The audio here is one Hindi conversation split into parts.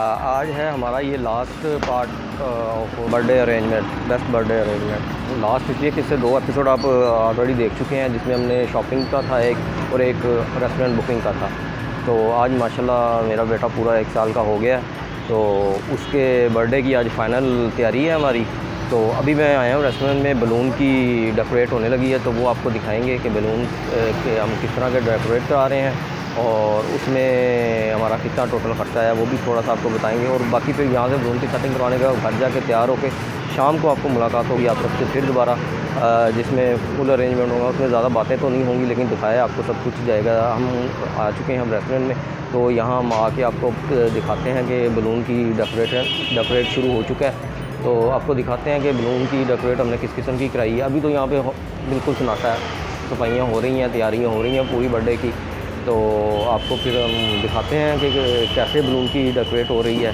आज है हमारा ये last part of birthday arrangement, best birthday arrangement. Last इसलिए कि इससे 2 एपिसोड आप ऑलरेडी देख चुके हैं, जिसमें हमने शॉपिंग का था एक और एक रेस्टोरेंट बुकिंग का था। तो आज माशाल्लाह मेरा बेटा पूरा 1 साल का हो गया, तो उसके बर्थडे की आज फाइनल तैयारी है हमारी। तो अभी मैं आया हूँ रेस्टोरेंट में, बलून की डेकोरेट होने लगी है, तो वो आपको दिखाएंगे कि बलून के हम किस तरह के डेकोरेट करा रहे हैं और उसमें हमारा कितना टोटल खर्चा है वो भी थोड़ा सा आपको बताएंगे। और बाकी फिर यहाँ से बलून की सेटिंग करवाने का घर जाके तैयार होकर शाम को आपको मुलाकात होगी आप सबसे फिर दोबारा, जिसमें फुल अरेंजमेंट होगा। उसमें ज़्यादा बातें तो नहीं होंगी, लेकिन दिखाया आपको सब कुछ जाएगा। हम आ चुके हैं हम रेस्टोरेंट में, तो यहाँ हम आके आपको दिखाते हैं कि बलून की डेकोरेट शुरू हो चुका है। तो आपको दिखाते हैं कि बलून की डेकोरेट हमने किस किस्म की कराई है। अभी तो यहाँ पे बिल्कुल सन्नाटा है, सफाइयाँ हो रही हैं, तैयारियाँ हो रही हैं पूरी बर्थडे की। तो आपको फिर हम दिखाते हैं कि कैसे बलून की डेकोरेट हो रही है।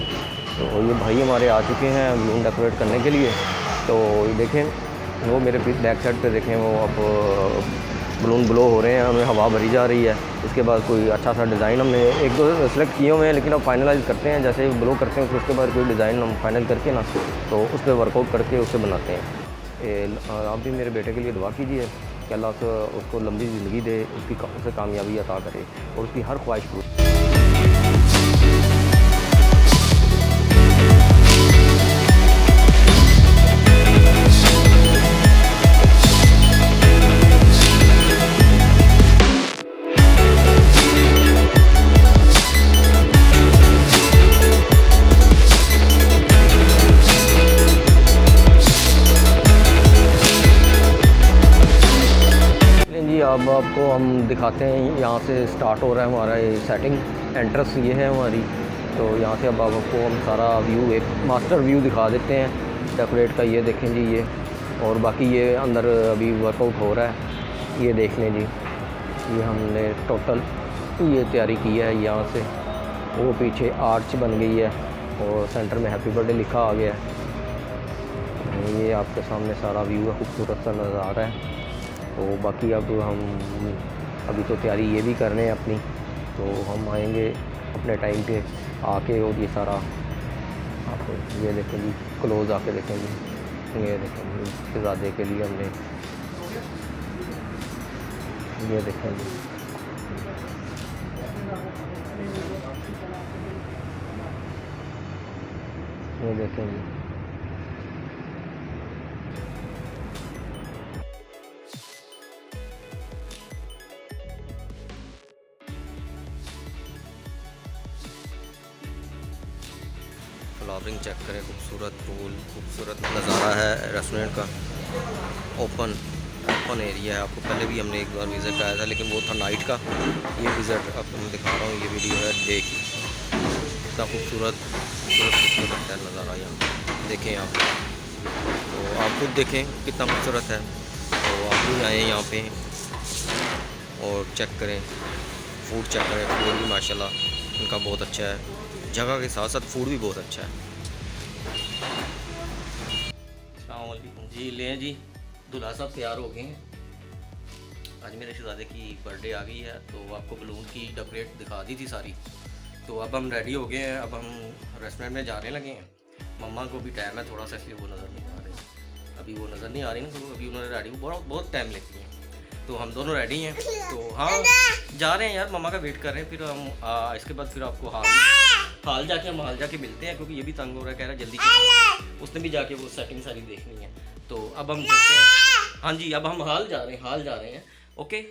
तो ये भाई हमारे आ चुके हैं बलून डेकोरेट करने के लिए। तो ये देखें, वो मेरे बैक साइड पे देखें, वो अब बलून ब्लो हो रहे हैं, हमें हवा भरी जा रही है। इसके बाद कोई अच्छा सा डिज़ाइन हमने 1-2 सेलेक्ट किए हुए हैं, लेकिन अब फाइनलाइज़ करते हैं। जैसे ब्लो करते हैं फिर उसके बाद कोई डिज़ाइन हम फाइनल करके ना, तो उस पर वर्कआउट करके उसे बनाते हैं। आप भी मेरे बेटे के लिए दुआ कीजिए कि अल्लाह से उसको लंबी ज़िंदगी दे, उसे कामयाबी अता करे और उसकी हर ख्वाहिश पूरी। अब आपको हम दिखाते हैं, यहाँ से स्टार्ट हो रहा है हमारा ये सेटिंग। एंट्रेंस ये है हमारी, तो यहाँ से अब आपको हम सारा व्यू, एक मास्टर व्यू दिखा देते हैं डेकोरेट का। ये देखें जी, ये और बाकी ये अंदर अभी वर्कआउट हो रहा है। ये देख लें जी, ये हमने टोटल ये तैयारी की है। यहाँ से वो पीछे आर्च बन गई है और सेंटर में हैप्पी बर्थडे लिखा आ गया है। ये आपके सामने सारा व्यू है, खूबसूरत सा नज़र आ रहा है। तो बाकी अब हम अभी तो तैयारी ये भी कर रहे हैं अपनी, तो हम आएंगे अपने टाइम पे आके। और ये सारा आपको ये देखें जी, क्लोज आके देखें जी, ये देखें जी शहज़ादे के लिए हमने ये देखें जी, ये देखें जी। फ्लावरिंग चेक करें, खूबसूरत फूल, खूबसूरत नज़ारा है रेस्टोरेंट का। ओपन एरिया है। आपको पहले भी हमने एक बार विज़िट आया था, लेकिन वो था नाइट का। ये विज़िट आपको मैं दिखा रहा हूँ, ये वीडियो है डे की। इतना खूबसूरत है नज़ारा यहाँ, देखें आप। तो आप खुद देखें कितना खूबसूरत है। तो आप भी आएँ यहाँ पे और चेक करें, फूड चेक करें। फूड भी माशाल्लाह उनका बहुत अच्छा है, जगह के साथ साथ फूड भी बहुत अच्छा है। अस्सलामुअलैकुम जी, लें जी, दूल्हा साहब तैयार हो गए हैं। आज मेरे शहज़ादे की बर्थडे आ गई है, तो आपको बलून की डेकोरेट दिखा दी थी सारी। तो अब हम रेडी हो गए हैं, अब हम रेस्टोरेंट में जाने लगे हैं। मम्मा को भी टाइम है थोड़ा सा, इसलिए वो नज़र नहीं आ रही। अभी वो नज़र नहीं आ रही ना, तो अभी उन्होंने रेडी बहुत टाइम लेती हैं। तो हम दोनों रेडी हैं, तो हाँ जा रहे हैं यार, मम्मा का वेट कर रहे हैं। फिर हम इसके बाद फिर आपको हाल जाके मिलते हैं, क्योंकि ये भी तंग हो रहा है, कह रहा है जल्दी चलो। उसने भी जाके वो सेटिंग सारी देखनी है। तो अब हम चलते हैं। हाँ जी, अब हम हाल जा रहे हैं। ओके।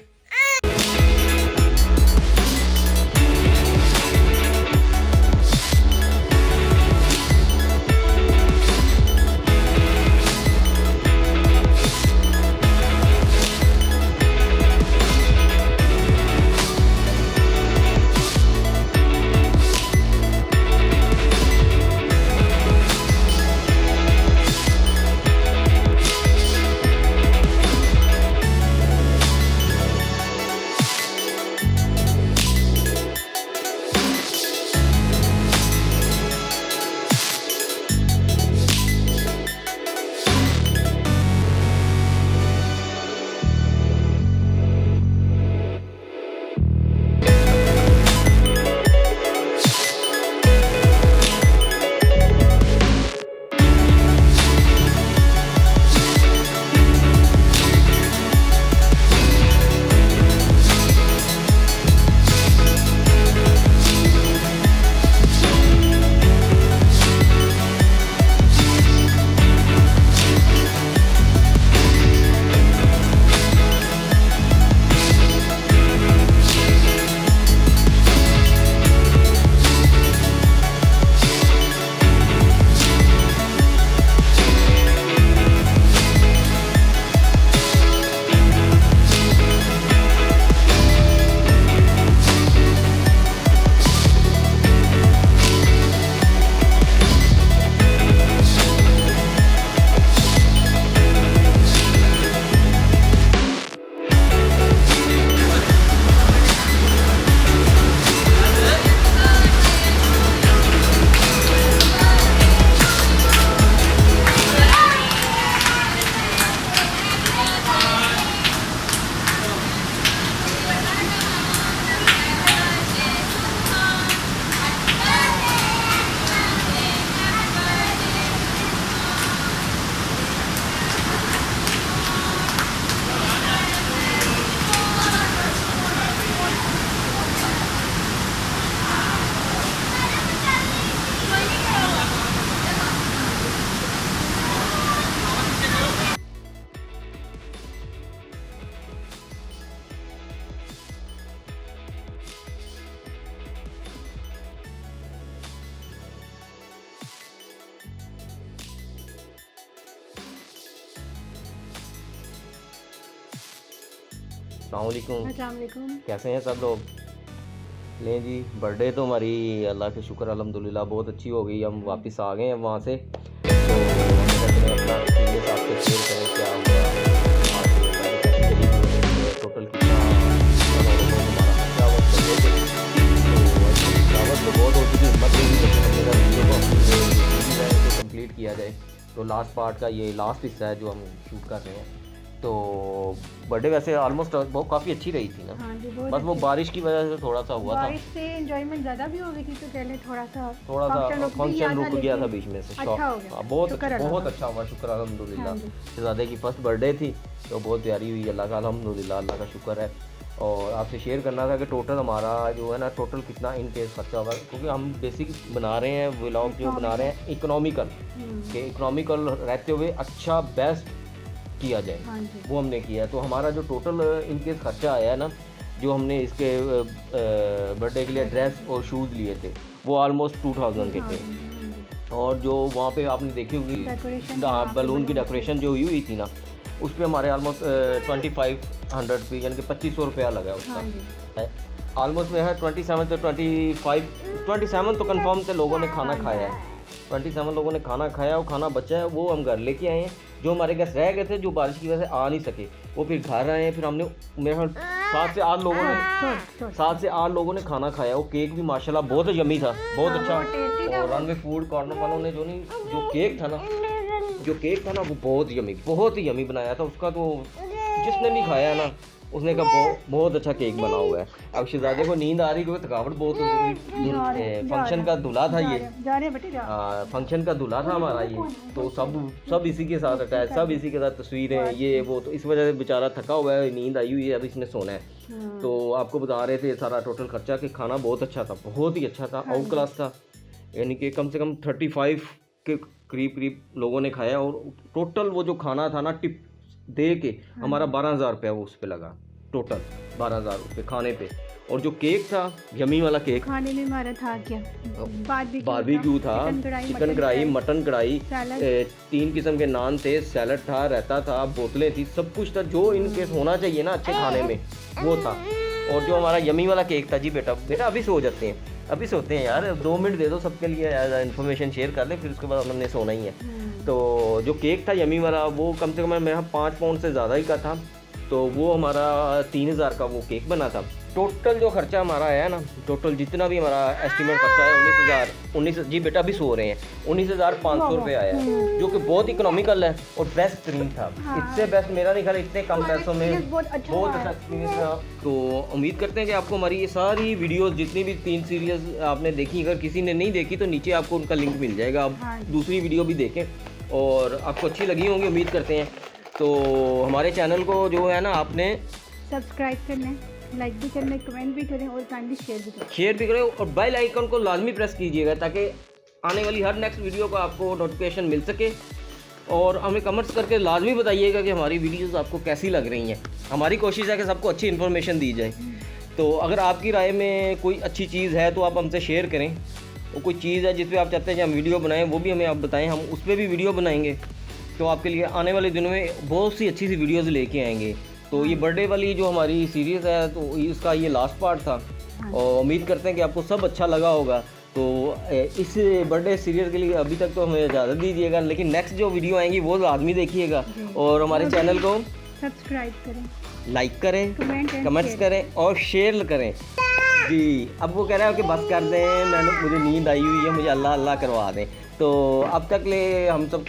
अस्सलाम वालेकुम। अस्सलाम वालेकुम। कैसे हैं सब लोग? लें जी, बर्थडे तो हमारी अल्लाह के शुक्र अल्हम्दुलिल्लाह बहुत अच्छी हो गई। हम वापस आ गए हैं वहाँ से, तो अपना एक्सपीरियंस आपसे शेयर करें क्या हुआ टोटल कितना तो बहुत हो चुकी हिम्मत नहीं थी, हमने कहा वीडियो को कंप्लीट किया जाए। तो लास्ट पार्ट का ये लास्ट हिस्सा है जो हम शूट कर रहे हैं। तो बर्थडे वैसे ऑलमोस्ट बहुत काफ़ी अच्छी रही थी ना। हाँ जी, बस वो बारिश की वजह से थोड़ा सा हुआ था, बारिश से एंजॉयमेंट ज़्यादा भी हो गई थी, तो पहले थोड़ा सा फंक्शन रुक गया था बीच में से। अच्छा हो गया, बहुत अच्छा हुआ, शुक्र अल्हम्दुलिल्लाह। शहजादे की फर्स्ट बर्थडे थी तो बहुत प्यारी हुई, अल्लाह का अल्हम्दुलिल्लाह, अल्लाह का शुक्र है। और आपसे शेयर करना था कि टोटल हमारा जो है ना टोटल कितना इन केस खर्चा होगा, क्योंकि हम बेसिक बना रहे हैं व्लॉग जो बना रहे हैं इकोनॉमिकल के, इकोनॉमिकल रहते हुए अच्छा बेस्ट किया जाए। हाँ वो हमने किया। तो हमारा जो टोटल इन केस खर्चा आया है ना, जो हमने इसके बर्थडे के लिए ड्रेस और शूज़ लिए थे वो ऑलमोस्ट 2000 के थे। और जो वहाँ पे आपने देखी होगी बलून की डेकोरेशन जो हुई थी ना, उस पर हमारे ऑलमोस्ट 2500 रुपये यानी कि 2500 रुपया लगा उसका। ऑलमोस्ट में है 27 तो 27 तो कंफर्म थे लोगों ने खाना खाया है। 27 लोगों ने खाना खाया, वो खाना बचा है वो हम घर लेके आए हैं। जो हमारे गेस्ट रह गए थे जो बारिश की वजह से आ नहीं सके, वो फिर घर आए हैं। फिर हमने मेरे ख्याल 7 से 8 लोगों ने खाना खाया। वो केक भी माशाल्लाह बहुत यमी था, बहुत अच्छा। और रनवे फूड कॉर्नर वालों ने जो केक था ना वो बहुत ही यमी बनाया था। उसका तो जिसने भी खाया ना उसने कहा बहुत अच्छा केक बना हुआ है। अब शहजादे को नींद आ रही क्योंकि थकावट बहुत हो गई। फंक्शन का दूल्हा था ये, फंक्शन का दूल्हा था हमारा ये, तो सब इसी के साथ अटैच, सब इसी के साथ तस्वीरें ये वो, तो इस वजह से बेचारा थका हुआ है, नींद आई हुई है, अब इसने सोना है। तो आपको बता रहे थे सारा टोटल खर्चा कि खाना बहुत अच्छा था, बहुत ही अच्छा था, आउट क्लास था। यानी कि कम से कम 35 के करीब लोगों ने खाया। और टोटल वो जो खाना था ना टिप दे के हमारा 12,000 रुपया वो उस पर लगा, टोटल 12,000 रुपये खाने पे। और जो केक था यमी वाला केक, खाने में हमारा था क्या बारबेक्यू था, चिकन कढ़ाई, मटन कढ़ाई, 3 किस्म के नान थे, सैलड था, रायता था, बोतलें थी, सब कुछ था जो इनकेस होना चाहिए ना अच्छे खाने में वो था। और जो हमारा यमी वाला केक था जी, बेटा अभी सो जाते हैं, अभी सोते हैं यार, 2 मिनट दे दो सबके लिए, इन्फॉर्मेशन शेयर कर ले, फिर उसके बाद हमने सोना ही है। तो जो केक था यमी वाला वो कम से कम मेरा 5 पाउंड से ज़्यादा ही का था, तो वो हमारा 3000 का वो केक बना था। टोटल जो खर्चा हमारा आया ना, टोटल जितना भी हमारा एस्टिमेट खर्चा है 19 जी बेटा भी सो रहे हैं, 19,500 रुपये आया है, जो कि बहुत इकोनॉमिकल है और बेस्ट तरीन था। इससे बेस्ट मेरा नहीं ख्याल इतने कम पैसों में बहुत अच्छा एक्सपीरियंस था। तो उम्मीद करते हैं कि आपको हमारी ये सारी वीडियोस जितनी भी 3 सीरीज़ आपने देखी, अगर किसी ने नहीं देखी तो नीचे आपको उनका लिंक मिल जाएगा, आप दूसरी वीडियो भी देखें और आपको अच्छी लगी होंगी उम्मीद करते हैं। तो हमारे चैनल को जो है ना आपने सब्सक्राइब करना, लाइक भी करना, कमेंट भी करें और काइंडली शेयर भी करें और बेल आइकन को लाजमी प्रेस कीजिएगा ताकि आने वाली हर नेक्स्ट वीडियो का आपको नोटिफिकेशन मिल सके। और हमें कमेंट्स करके लाजमी बताइएगा कि हमारी वीडियोस आपको कैसी लग रही हैं। हमारी कोशिश है कि सबको अच्छी इन्फॉर्मेशन दी जाए। तो अगर आपकी राय में कोई अच्छी चीज़ है तो आप हमसे शेयर करें, वो कोई चीज़ है जिस पर आप चाहते हैं कि हम वीडियो बनाएं वो भी हमें आप बताएं, हम उस पर भी वीडियो बनाएंगे। तो आपके लिए आने वाले दिनों में बहुत सी अच्छी सी वीडियोस लेके आएंगे। तो ये बर्थडे वाली जो हमारी सीरीज़ है तो इसका ये लास्ट पार्ट था और उम्मीद करते हैं कि आपको सब अच्छा लगा होगा। तो इस बर्थडे सीरीज़ के लिए अभी तक तो हमें इजाज़त दीजिएगा, लेकिन नेक्स्ट जो वीडियो आएंगी वो लाजमी देखिएगा और हमारे चैनल को सब्सक्राइब करें, लाइक करें, कमेंट्स करें और शेयर करें जी। अब वो कह रहा है कि बस कर दें, मुझे नींद आई हुई है, मुझे अल्लाह अल्लाह करवा दें। तो अब तक ले हम सब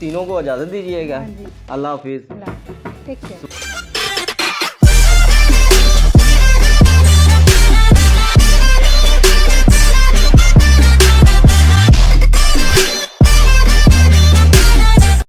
तीनों को इजाज़त दीजिएगा। अल्लाह हाफिज़, टेक केयर।